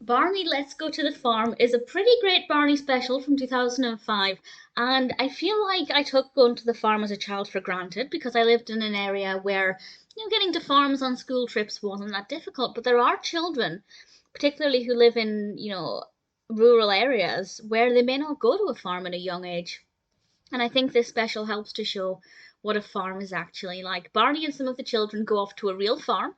Barney Let's Go to the Farm is a pretty great Barney special from 2005, and I feel like I took going to the farm as a child for granted because I lived in an area where, getting to farms on school trips wasn't that difficult. But there are children, particularly who live in, rural areas where they may not go to a farm at a young age. And I think this special helps to show what a farm is actually like. Barney and some of the children go off to a real farm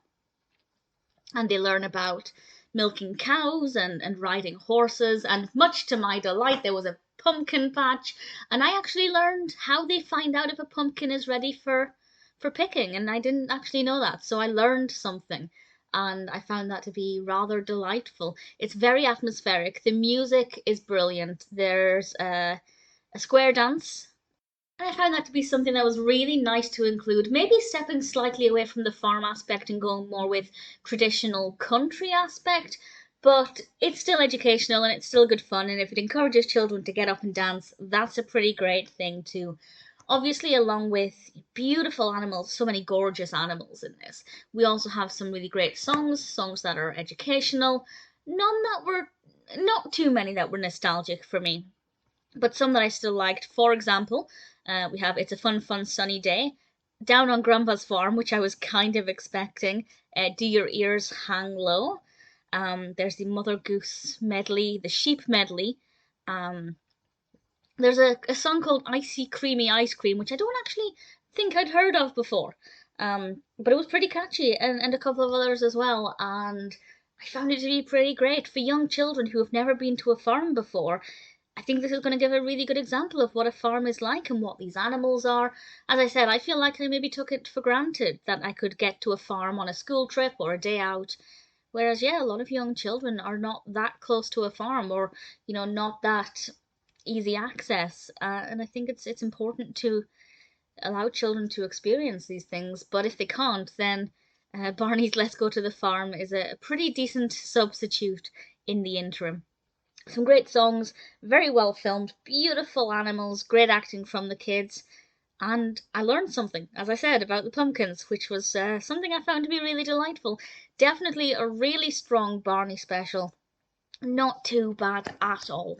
and they learn about milking cows and riding horses. And much to my delight, there was a pumpkin patch, and I actually learned how they find out if a pumpkin is ready for picking, and I didn't actually know that, so I learned something. And I found that to be rather delightful. It's very atmospheric. The music is brilliant. There's a square dance, and I found that to be something that was really nice to include, maybe stepping slightly away from the farm aspect and going more with traditional country aspect, but it's still educational and it's still good fun, and if it encourages children to get up and dance, that's a pretty great thing too. Obviously, along with beautiful animals, so many gorgeous animals in this, we also have some really great songs that are educational, not too many that were nostalgic for me, but some that I still liked. For example, we have It's a Fun Sunny Day, Down on Grandpa's Farm, which I was kind of expecting, Do Your Ears Hang Low, there's the Mother Goose medley, the Sheep medley, there's a song called Icy Creamy Ice Cream, which I don't actually think I'd heard of before, but it was pretty catchy, and a couple of others as well, and I found it to be pretty great for young children who have never been to a farm before. I think this is going to give a really good example of what a farm is like and what these animals are. As I said, I feel like I maybe took it for granted that I could get to a farm on a school trip or a day out. Whereas, yeah, a lot of young children are not that close to a farm, or, not that easy access. And I think it's important to allow children to experience these things. But if they can't, then Barney's Let's Go to the Farm is a pretty decent substitute in the interim. Some great songs, very well filmed, beautiful animals, great acting from the kids, and I learned something, as I said, about the pumpkins, which was something I found to be really delightful. Definitely a really strong Barney special. Not too bad at all.